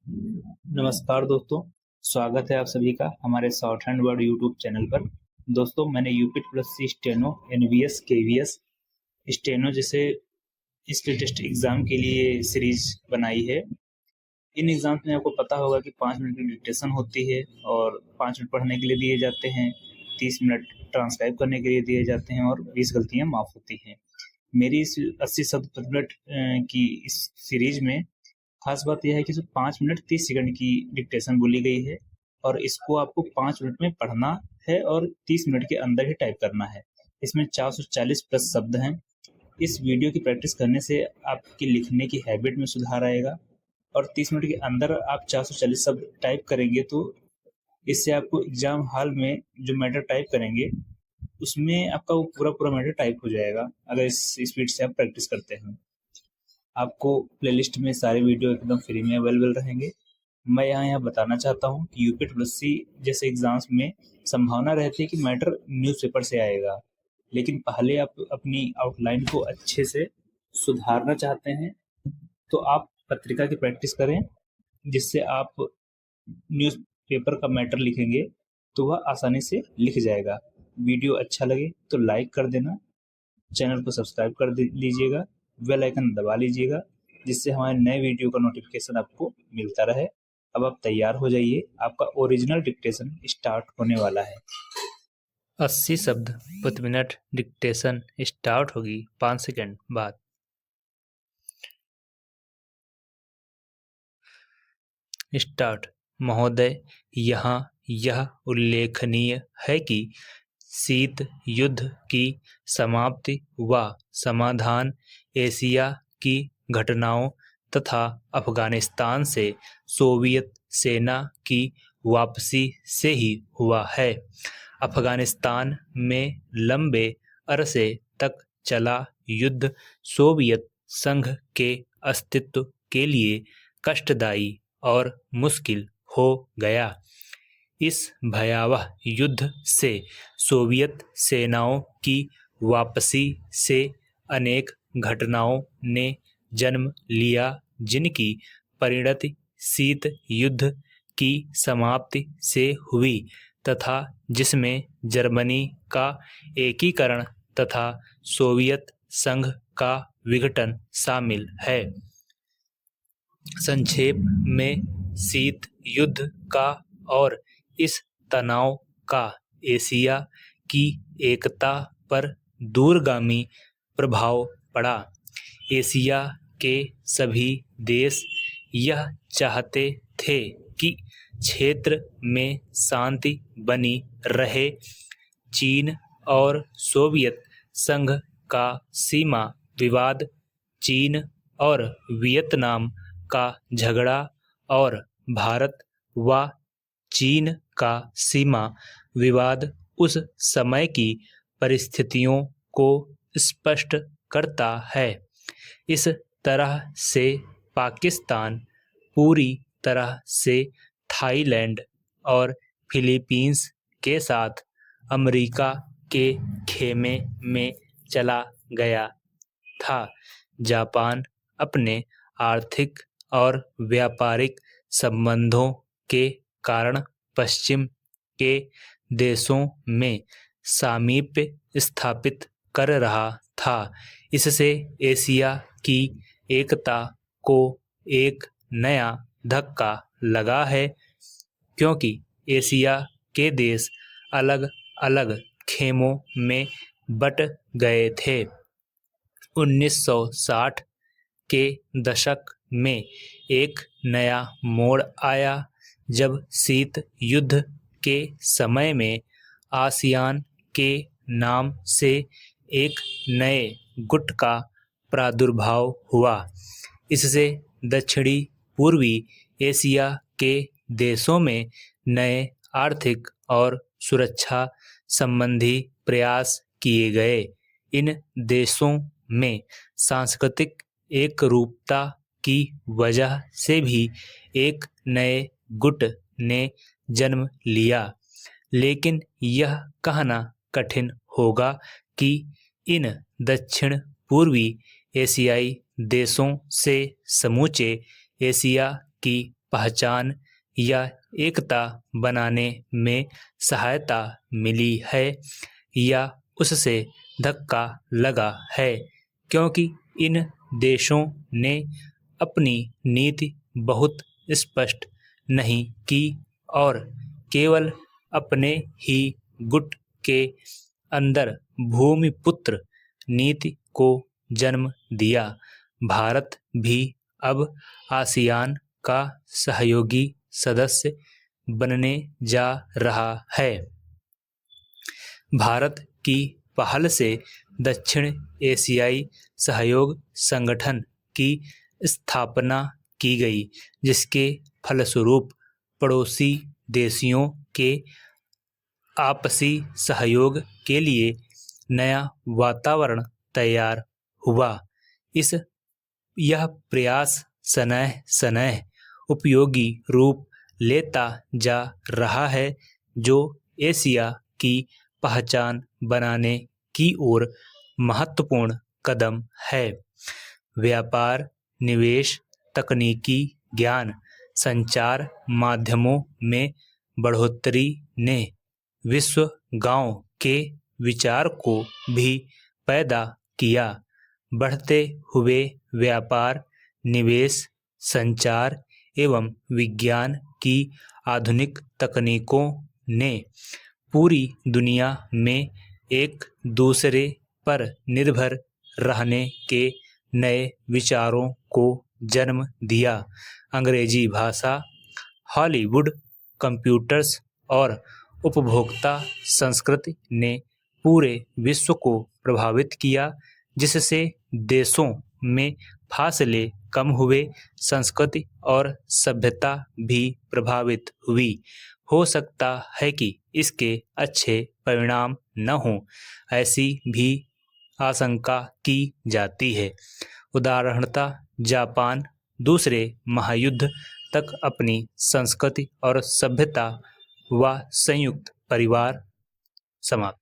नमस्कार दोस्तों, स्वागत है आप सभी का हमारे short hand word YouTube channel पर। दोस्तों, मैंने यूपीट प्लस सी स्टेनो, एनवीएस, केवीएस, स्टेनो जैसे इस लेटेस्ट एग्जाम के लिए सीरीज बनाई है। इन एग्जाम्स में आपको पता होगा कि 5 मिनट की डिक्टेशन होती है और 5 मिनट पढ़ने के लिए दिए जाते हैं, 30 मिनट ट्रांसक्राइब करने के लिए दिए जाते हैं और 20 गलतियाँ माफ़ होती हैं। मेरी इस 80 शब्द प्रति मिनट की इस सीरीज में खास बात यह है कि इसमें 5 मिनट 30 सेकंड की डिक्टेशन बोली गई है और इसको आपको 5 मिनट में पढ़ना है और 30 मिनट के अंदर ही टाइप करना है। इसमें 440 प्लस शब्द हैं। इस वीडियो की प्रैक्टिस करने से आपकी लिखने की हैबिट में सुधार आएगा और 30 मिनट के अंदर आप 440 शब्द टाइप करेंगे तो इससे आपको एग्जाम हॉल में जो मैटर टाइप करेंगे उसमें आपका वो पूरा मैटर टाइप हो जाएगा, अगर इस स्पीड से आप प्रैक्टिस करते हैं। आपको प्लेलिस्ट में सारे वीडियो एकदम फ्री में अवेलेबल रहेंगे। मैं यहाँ बताना चाहता हूँ कि यूपीट प्लस सी जैसे एग्जाम्स में संभावना रहती है कि मैटर न्यूज़पेपर से आएगा, लेकिन पहले आप अपनी आउटलाइन को अच्छे से सुधारना चाहते हैं तो आप पत्रिका की प्रैक्टिस करें, जिससे आप न्यूज़पेपर का मैटर लिखेंगे तो वह आसानी से लिख जाएगा। वीडियो अच्छा लगे तो लाइक कर देना, चैनल को सब्सक्राइब कर लीजिएगा, बेल आइकन दबा लीजिएगा, जिससे हमारे नए वीडियो का नोटिफिकेशन आपको मिलता रहे। अब आप तैयार हो जाइए, आपका ओरिजिनल डिक्टेशन स्टार्ट होने वाला है। 80 शब्द प्रति मिनट डिक्टेशन स्टार्ट होगी 5 सेकंड बाद। स्टार्ट। महोदय, यहाँ यह उल्लेखनीय है कि शीत युद्ध की समाप्ति व समाधान एशिया की घटनाओं तथा अफगानिस्तान से सोवियत सेना की वापसी से ही हुआ है। अफगानिस्तान में लंबे अरसे तक चला युद्ध सोवियत संघ के अस्तित्व के लिए कष्टदायी और मुश्किल हो गया। इस भयावह युद्ध से सोवियत सेनाओं की वापसी से अनेक घटनाओं ने जन्म लिया, जिनकी परिणति शीत युद्ध की समाप्ति से हुई तथा जिसमें जर्मनी का एकीकरण तथा सोवियत संघ का विघटन शामिल है। संक्षेप में, शीत युद्ध का और इस तनाव का एशिया की एकता पर दूरगामी प्रभाव पड़ा। एशिया के सभी देश यह चाहते थे कि क्षेत्र में शांति बनी रहे। चीन और सोवियत संघ का सीमा विवाद, चीन और वियतनाम का झगड़ा और भारत व चीन का सीमा विवाद उस समय की परिस्थितियों को स्पष्ट करता है। इस तरह से पाकिस्तान पूरी तरह से थाईलैंड और फिलीपींस के साथ अमेरिका के खेमे में चला गया था। जापान अपने आर्थिक और व्यापारिक संबंधों के कारण पश्चिम के देशों में सामीप्य स्थापित कर रहा था। इससे एशिया की एकता को एक नया धक्का लगा है, क्योंकि एशिया के देश अलग अलग खेमों में बट गए थे। 1960 के दशक में एक नया मोड़ आया, जब शीत युद्ध के समय में आसियान के नाम से एक नए गुट का प्रादुर्भाव हुआ। इससे दक्षिणी पूर्वी एशिया के देशों में नए आर्थिक और सुरक्षा संबंधी प्रयास किए गए। इन देशों में सांस्कृतिक एकरूपता की वजह से भी एक नए गुट ने जन्म लिया, लेकिन यह कहना कठिन होगा कि इन दक्षिण पूर्वी एशियाई देशों से समूचे एशिया की पहचान या एकता बनाने में सहायता मिली है या उससे धक्का लगा है, क्योंकि इन देशों ने अपनी नीति बहुत स्पष्ट नहीं की और केवल अपने ही गुट के अंदर भूमिपुत्र नीति को जन्म दिया। भारत भी अब आसियान का सहयोगी सदस्य बनने जा रहा है। भारत की पहल से दक्षिण एशियाई सहयोग संगठन की स्थापना की गई, जिसके फलस्वरूप पड़ोसी देशों के आपसी सहयोग के लिए नया वातावरण तैयार हुआ। यह प्रयास सनह सनह उपयोगी रूप लेता जा रहा है, जो एशिया की पहचान बनाने की ओर महत्वपूर्ण कदम है। व्यापार, निवेश, तकनीकी ज्ञान, संचार माध्यमों में बढ़ोतरी ने विश्व गांव के विचार को भी पैदा किया। बढ़ते हुए व्यापार, निवेश, संचार एवं विज्ञान की आधुनिक तकनीकों ने पूरी दुनिया में एक दूसरे पर निर्भर रहने के नए विचारों को जन्म दिया। अंग्रेजी भाषा, हॉलीवुड, कंप्यूटर्स और उपभोक्ता संस्कृति ने पूरे विश्व को प्रभावित किया, जिससे देशों में फासले कम हुए, संस्कृति और सभ्यता भी प्रभावित हुई। हो सकता है कि इसके अच्छे परिणाम न हों, ऐसी भी आशंका की जाती है। उदाहरणतः जापान दूसरे महायुद्ध तक अपनी संस्कृति और सभ्यता व संयुक्त परिवार समाप्त।